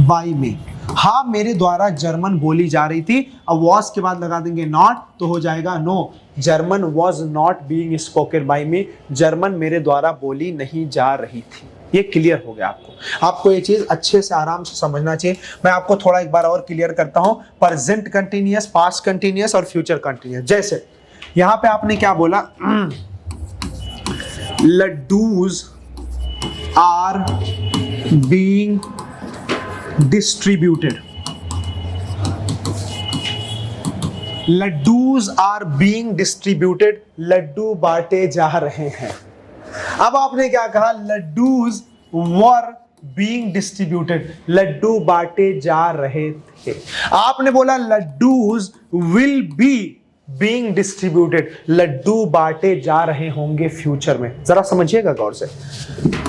by me, हाँ मेरे द्वारा जर्मन बोली जा रही थी। अब वॉज के बाद लगा देंगे नॉट, तो हो जाएगा no German was not being spoken by me, German मेरे द्वारा बोली नहीं जा रही थी। ये क्लियर हो गया आपको ये चीज अच्छे से आराम से समझना चाहिए। मैं आपको थोड़ा एक बार और क्लियर करता हूं, प्रेजेंट कंटिन्यूअस, पास्ट कंटिन्यूअस और फ्यूचर कंटिन्यूअस। जैसे यहां पे आपने क्या बोला, laddoos are being distributed, laddoos are being distributed, लड्डू बांटे जा रहे हैं। अब आपने क्या कहा, लड्डूज वर बीइंग डिस्ट्रीब्यूटेड, लड्डू बांटे जा रहे थे। आपने बोला laddoos will be being distributed, लड्डू बांटे जा रहे होंगे फ्यूचर में। जरा समझिएगा गौर से।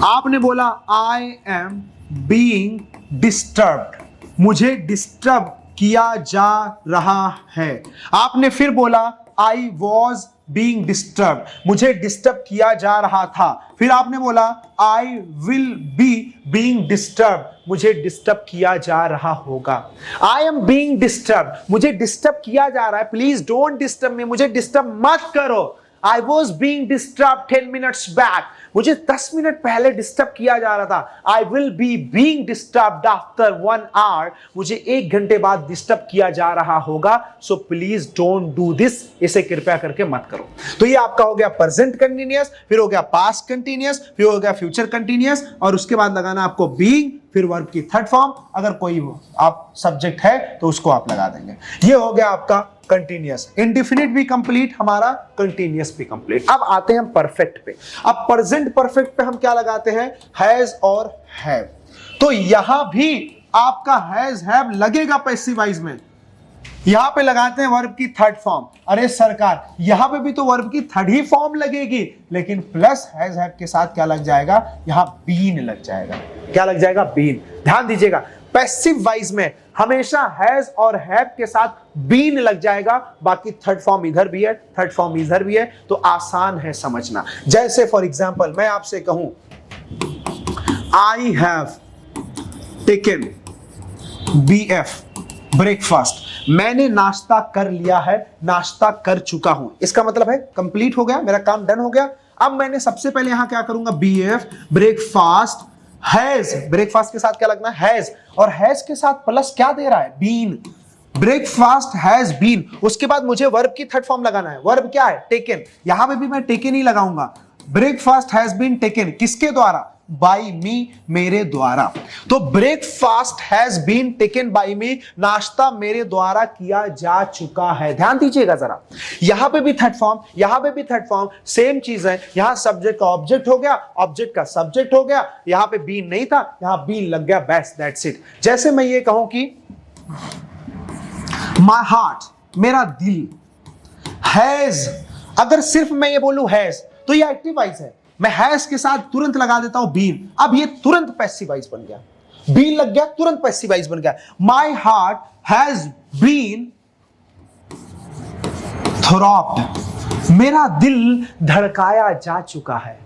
आपने बोला आई एम बीइंग डिस्टर्ब्ड, मुझे डिस्टर्ब किया जा रहा है। आपने फिर बोला आई वॉज बीइंग डिस्टर्ब, मुझे डिस्टर्ब किया जा रहा था। फिर आपने बोला आई विल बी बीइंग डिस्टर्ब, मुझे डिस्टर्ब किया जा रहा होगा। आई एम बीइंग डिस्टर्ब, मुझे डिस्टर्ब किया जा रहा है, प्लीज डोंट डिस्टर्ब मी, मुझे डिस्टर्ब मत करो। I was being disturb 10 minutes back, मुझे 10 मिनट पहले डिस्टर्ब किया जा रहा था। I will be being disturbed after 1 hour, मुझे 1 घंटे बाद डिस्टर्ब किया जा रहा होगा। So please don't do this, इसे कृपया करके मत करो। तो ये आपका हो गया प्रेजेंट कंटिन्यूअस, फिर हो गया पास्ट कंटिन्यूअस, फिर हो गया फ्यूचर कंटिन्यूअस, और उसके बाद लगाना आपको बीइंग, फिर वर्ब की थर्ड फॉर्म, अगर कोई आप सब्जेक्ट है तो उसको आप लगा देंगे। ये हो गया आपका कंटिन्यूअस। इंडिफिनिट भी कंप्लीट, हमारा कंटिन्यूअस भी कंप्लीट। अब आते हैं परफेक्ट पे। अब प्रेजेंट परफेक्ट पे हम क्या लगाते हैं? हैज और हैव। तो यहां भी आपका हैज हैव लगेगा पैसिव वॉइस में, यहां पे लगाते हैं वर्ब की थर्ड फॉर्म। अरे सरकार, यहां पे भी तो वर्ब की थर्ड ही फॉर्म लगेगी, लेकिन प्लस हैज हैव के साथ क्या लग जाएगा? यहां बीन लग जाएगा। क्या लग जाएगा? बीन। ध्यान दीजिएगा, पैसिव वॉइस में हमेशा हैज और हैव के साथ बीन लग जाएगा, बाकी थर्ड फॉर्म इधर भी है, थर्ड फॉर्म इधर भी है, तो आसान है समझना। जैसे फॉर एग्जांपल मैं आपसे कहूं I have taken BF breakfast, मैंने नाश्ता कर लिया है, नाश्ता कर चुका हूं। इसका मतलब है कंप्लीट हो गया, मेरा काम डन हो गया। अब मैंने सबसे पहले यहां क्या करूंगा? BF ब्रेकफास्ट हैज, ब्रेकफास्ट के साथ क्या लगना है? हैज, और हैज के साथ प्लस क्या दे रहा है? बीन। Breakfast has been. उसके बाद मुझे वर्ब की थर्ड फॉर्म लगाना है। वर्ब क्या है? टेकन। यहां पे भी मैं टेकन ही लगाऊंगा। ब्रेकफास्ट हैज बीन टेकन, किसके द्वारा? बाय मी, मेरे द्वारा। तो breakfast has been taken by me, नाश्ता मेरे द्वारा किया जा चुका है। ध्यान दीजिएगा जरा, यहां पे भी थर्ड फॉर्म, यहां पे भी थर्ड फॉर्म, सेम चीज है। यहां सब्जेक्ट का ऑब्जेक्ट हो गया, ऑब्जेक्ट का सब्जेक्ट हो गया, यहां पे बीन नहीं था, यहां बीन लग गया, बस दैट्स इट। जैसे मैं ये कहूं कि माय हार्ट, मेरा दिल, हैज, अगर सिर्फ मैं ये बोलूं हैज तो ये एक्टिव वॉइस है, मैं हैज के साथ तुरंत लगा देता हूं बीन, अब ये तुरंत पैसिव वॉइस बन गया। बीन लग गया, तुरंत पैसिव वॉइस बन गया। My heart has been throbbed, मेरा दिल धड़काया जा चुका है।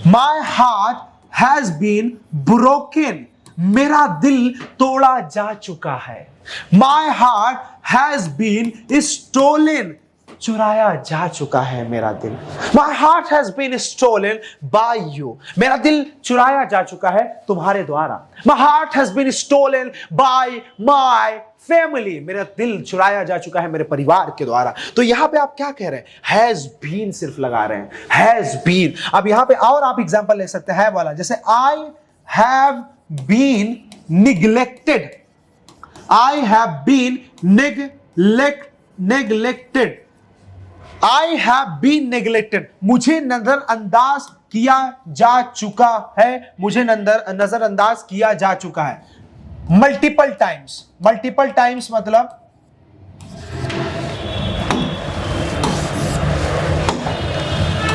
My heart has been broken, मेरा दिल तोड़ा जा चुका है। My heart has been stolen, चुराया जा चुका है मेरा दिल। My heart has been stolen by you, मेरा दिल चुराया जा चुका है तुम्हारे द्वारा। My heart has been stolen by my family, मेरा दिल चुराया जा चुका है मेरे परिवार के द्वारा। तो यहां पे आप क्या कह रहे हैं, हैज बीन सिर्फ लगा रहे हैं, हैज बीन। अब यहां पे और आप एग्जांपल ले सकते हैं वाला, जैसे I have been neglected, I have been neglected, I have been neglected, मुझे नजरअंदाज किया जा चुका है, मुझे नजरअंदाज किया जा चुका है। मल्टीपल टाइम्स, मल्टीपल टाइम्स मतलब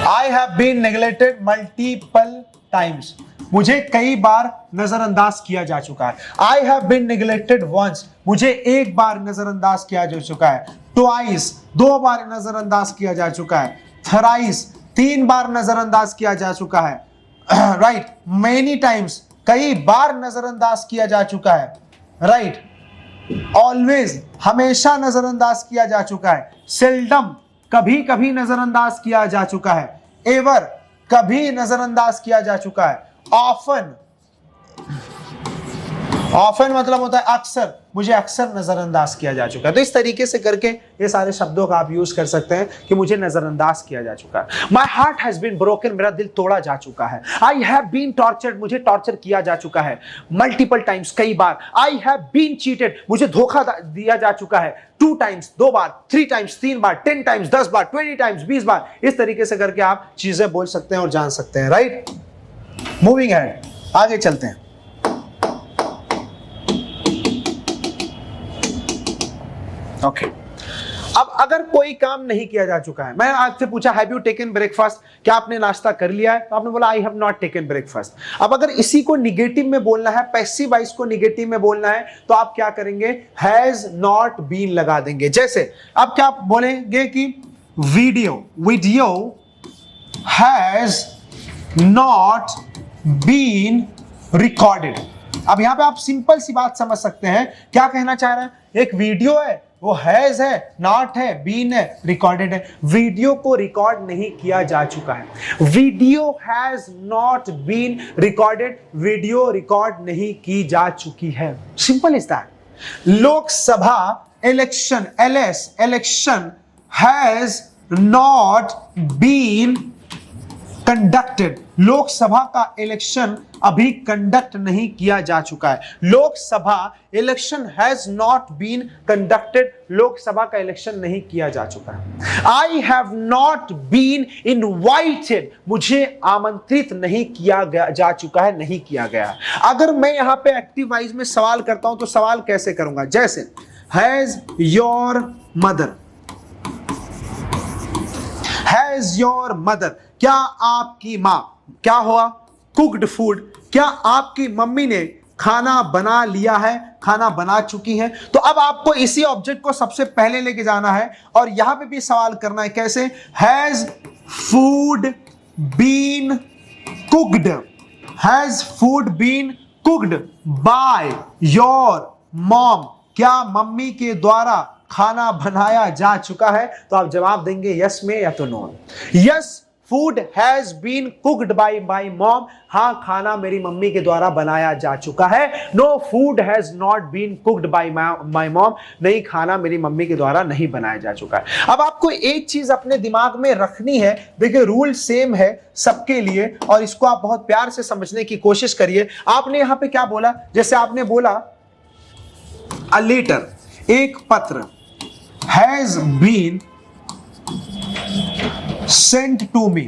I have been neglected multiple times, मुझे कई बार नजरअंदाज किया जा चुका है। I have been neglected once, मुझे एक बार नजरअंदाज किया जा चुका है। ट्वाइस, 2 बार नजरअंदाज किया जा चुका है। थराइस, 3 बार नजरअंदाज किया जा चुका है। राइट, मेनी टाइम्स, कई बार नजरअंदाज किया जा चुका है। राइट, ऑलवेज, हमेशा नजरअंदाज किया जा चुका है। सेल्डम, कभी कभी नजरअंदाज किया जा चुका है। एवर, कभी नजरअंदाज किया जा चुका है। ऑफन, ऑफन मतलब होता है अक्सर, मुझे अक्सर नजरअंदाज किया जा चुका है। तो इस तरीके से करके ये सारे शब्दों का आप यूज कर सकते हैं कि मुझे नजरअंदाज किया जा चुका है। My heart has been broken, मेरा दिल तोड़ा जा चुका है। आई हैव बीन टॉर्चर्ड, मुझे टॉर्चर किया जा चुका है मल्टीपल टाइम्स, कई बार। आई हैव बीन चीटेड, मुझे धोखा दिया जा चुका है 2 टाइम्स, 2 बार, 3 टाइम्स, 3 बार, 10 टाइम्स, 10 बार, 20 टाइम्स, 20 बार। इस तरीके से करके आप चीजें बोल सकते हैं और जान सकते हैं। राइट, मूविंग अहेड, आगे चलते हैं। ओके, अब अगर कोई काम नहीं किया जा चुका है, मैं आपसे पूछा हैव यू टेकन ब्रेकफास्ट, क्या आपने नाश्ता कर लिया है, तो आपने बोला आई हैव नॉट टेकन ब्रेकफास्ट। अब अगर इसी को निगेटिव में बोलना है, पैसिव वॉइस को निगेटिव में बोलना है, तो आप क्या करेंगे, हैज नॉट बीन लगा देंगे। जैसे अब क्या आप बोलेंगे कि video has not been recorded. अब यहां पे आप सिंपल सी बात समझ सकते हैं, क्या कहना चाह रहे हैं, एक वीडियो है, वो हैज है, नॉट है, बीन है, रिकॉर्डेड है। वीडियो को रिकॉर्ड नहीं किया जा चुका है। Video has not been recorded, video record नहीं की जा चुकी है। Simple is that. Lok Sabha election, election has not been conducted, Lok Sabha का इलेक्शन अभी कंडक्ट नहीं किया जा चुका है। Lok Sabha election has not been conducted, Lok Sabha का इलेक्शन नहीं किया जा चुका है। I have not been invited, मुझे आमंत्रित नहीं किया गया जा चुका है, नहीं किया गया। अगर मैं यहां पे एक्टिव वॉइस में सवाल करता हूं तो सवाल कैसे करूंगा, जैसे has your mother, has your mother, क्या आपकी मां, क्या हुआ, कुक्ड फूड, क्या आपकी मम्मी ने खाना बना लिया है, खाना बना चुकी है। तो अब आपको इसी ऑब्जेक्ट को सबसे पहले लेके जाना है और यहां पे भी सवाल करना है, कैसे, has food been cooked, has food been cooked by your mom, क्या मम्मी के द्वारा खाना बनाया जा चुका है। तो आप जवाब देंगे यस में या तो no. Yes, food has been cooked by my mom, हाँ खाना मेरी मम्मी के द्वारा बनाया जा चुका है। No, food has not been cooked by my mom, नहीं खाना मेरी मम्मी के द्वारा नहीं बनाया जा चुका है। अब आपको एक चीज अपने दिमाग में रखनी है, देखिए रूल सेम है सबके लिए और इसको आप बहुत प्यार से समझने की कोशिश करिए। आपने यहां पे क्या बोला, जैसे आपने बोला अ लेटर, एक पत्र, has been sent to me,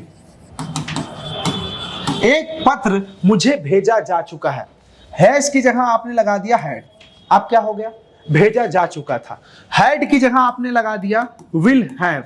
एक पत्र मुझे भेजा जा चुका है। हैज की जगह आपने लगा दिया हैड, अब क्या हो गया, भेजा जा चुका था। हैड की जगह आपने लगा दिया विल हैव,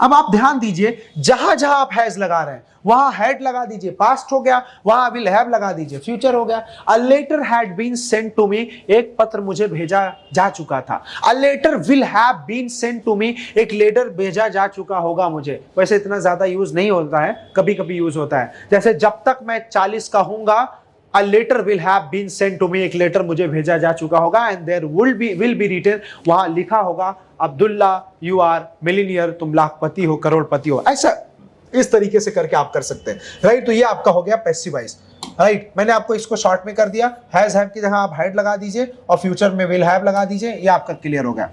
अब आप ध्यान दीजिए, जहां जहां आप हैज लगा रहे हैं वहां हैड लगा दीजिए, पास्ट हो गया, वहां विल हैव लगा दीजिए, फ्यूचर हो गया। A letter had been sent to me, एक पत्र मुझे भेजा जा चुका था। A letter will have been sent to me, एक लेटर भेजा जा चुका होगा मुझे। वैसे इतना ज्यादा यूज नहीं होता है, कभी कभी यूज होता है। जैसे जब तक मैं 40 का हूंगा, a letter will have been sent to me, एक लेटर मुझे भेजा जा चुका होगा। And there will be written, वहां लिखा होगा अब्दुल्ला यू आर मिलीनियर, तुम लाखपति हो, करोड़पति हो। ऐसा इस तरीके से करके आप कर सकते हैं, राइट। तो ये आपका हो गया पैसिव वॉइस, राइट। मैंने आपको इसको शॉर्ट में कर दिया, हैज हैव की जगह आप हैड लगा दीजिए और फ्यूचर में विल हैव लगा दीजिए, ये आपका क्लियर हो गया।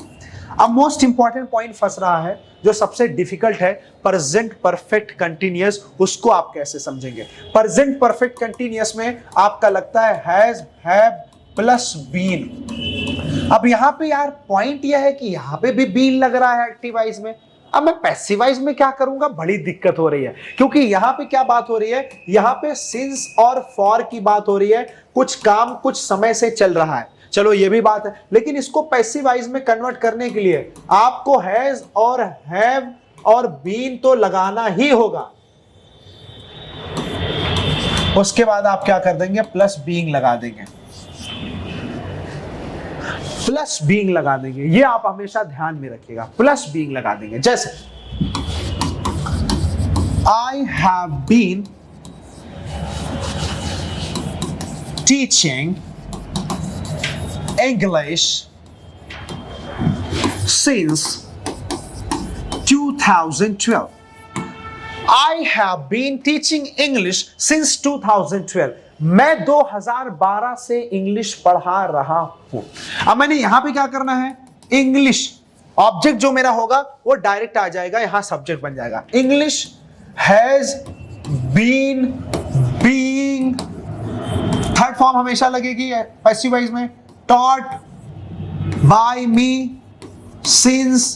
अब मोस्ट इंपॉर्टेंट पॉइंट फंस रहा है, जो सबसे डिफिकल्ट है, प्रेजेंट परफेक्ट कंटिन्यूअस, उसको आप कैसे समझेंगे। प्रेजेंट परफेक्ट कंटिन्यूअस में आपका लगता है हैज, हैव प्लस बीन। अब यहां पे यार पॉइंट यह है कि यहां पे भी बीन लग रहा है एक्टिव वॉइस में। अब मैं पैसिव वॉइस में क्या करूंगा, बड़ी दिक्कत हो रही है, क्योंकि यहां पे क्या बात हो रही है, यहां पे सिंस और फॉर की बात हो रही है। कुछ काम कुछ समय से चल रहा है, चलो ये भी बात है, लेकिन इसको पैसिव वॉइस में कन्वर्ट करने के लिए आपको हैज और हैव और बीन तो लगाना ही होगा। उसके बाद आप क्या कर देंगे, प्लस बीइंग लगा देंगे, प्लस बीइंग लगा देंगे। ये आप हमेशा ध्यान में रखिएगा, प्लस बीइंग लगा देंगे। जैसे I have been teaching English since 2012. I have been teaching English since 2012. मैं 2012 से इंग्लिश पढ़ा रहा हूं। अब मैंने यहां पे क्या करना है, इंग्लिश ऑब्जेक्ट जो मेरा होगा वो डायरेक्ट आ जाएगा, यहां सब्जेक्ट बन जाएगा। English has been being, third form हमेशा लगेगी पैसिव वॉइस में, taught by me since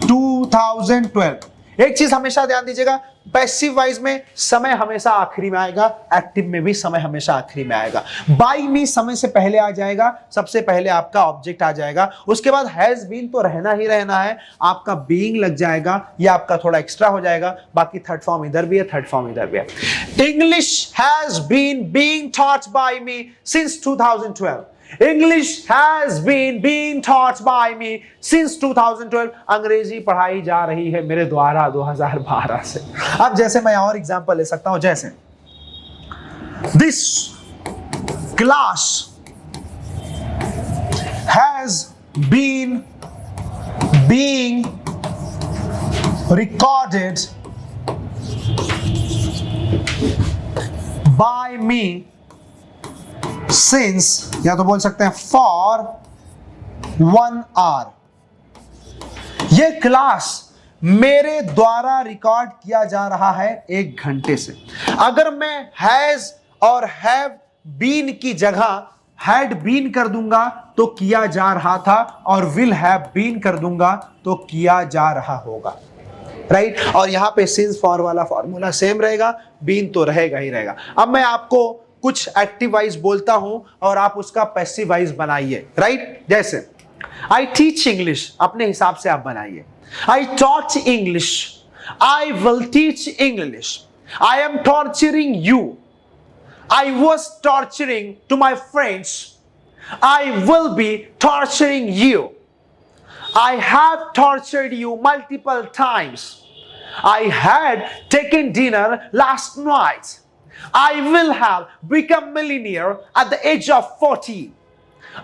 2012। एक चीज हमेशा ध्यान दीजिएगा, पैसिव वॉइस में समय हमेशा आखिरी में आएगा, एक्टिव में भी समय हमेशा आखिरी में आएगा। बाय मी समय से पहले आ जाएगा, सबसे पहले आपका ऑब्जेक्ट आ जाएगा, उसके बाद हैज बीन तो रहना ही रहना है, आपका बीइंग लग जाएगा, ये आपका थोड़ा एक्स्ट्रा हो जाएगा। बाकी थर्ड फॉर्म इधर भी है, थर्ड फॉर्म इधर भी है। English has been being taught by me since 2012। English has been being taught by me since 2012। अंग्रेजी पढ़ाई जा रही है मेरे द्वारा 2012 से। अब जैसे मैं और एग्जांपल ले सकता हूं, जैसे This class has been being recorded by me since, या तो बोल सकते हैं for 1 hour। ये क्लास मेरे द्वारा रिकॉर्ड किया जा रहा है 1 घंटे से। अगर मैं हैज और हैव बीन की जगह हैड बीन कर दूंगा तो किया जा रहा था, और विल हैव बीन कर दूंगा तो किया जा रहा होगा, राइट। और यहां पे सिंस फॉर वाला फॉर्मूला सेम रहेगा, बीन तो रहेगा ही रहेगा। अब मैं आपको कुछ एक्टिव वॉइस बोलता हूं और आप उसका पैसिव वॉइस बनाइए, राइट। जैसे आई टीच इंग्लिश, अपने हिसाब से आप बनाइए। I taught English, I will teach English, I am torturing you, I was torturing to my friends, I will be torturing you, I have tortured you multiple times, I had taken dinner last night, I will have become millionaire at the age of 40.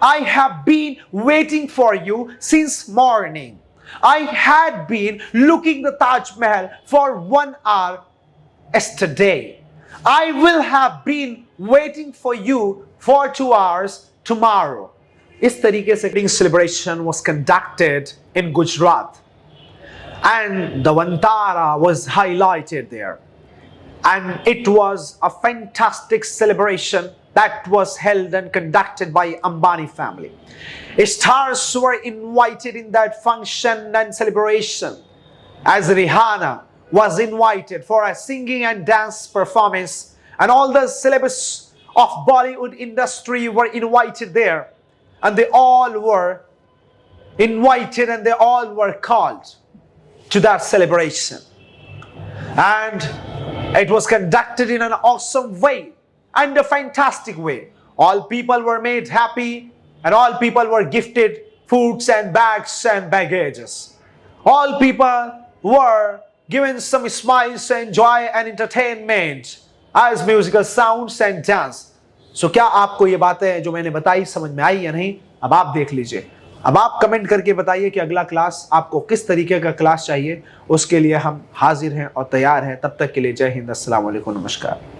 I have been waiting for you since morning. I had been looking the Taj Mahal for 1 hour yesterday. I will have been waiting for you for 2 hours tomorrow. इस तरीके से celebration was conducted in Gujarat, and the Vantara was highlighted there. And it was a fantastic celebration that was held and conducted by Ambani family. Stars were invited in that function and celebration, as Rihanna was invited for a singing and dance performance, and all the celebs of Bollywood industry were invited there, and they all were invited and they all were called. to that celebration. And it was conducted in an awesome way and a fantastic way. All people were made happy and all people were gifted foods and bags and baggages. All people were given some smiles and joy and entertainment as musical sounds and dance. So क्या आपको ये बातें जो मैंने बताई समझ में आई या नहीं? अब आप देख लीजिए। अब आप कमेंट करके बताइए कि अगला क्लास आपको किस तरीके का क्लास चाहिए। उसके लिए हम हाजिर हैं और तैयार हैं। तब तक के लिए जय हिंद, अस्सलाम वालेकुम, नमस्कार।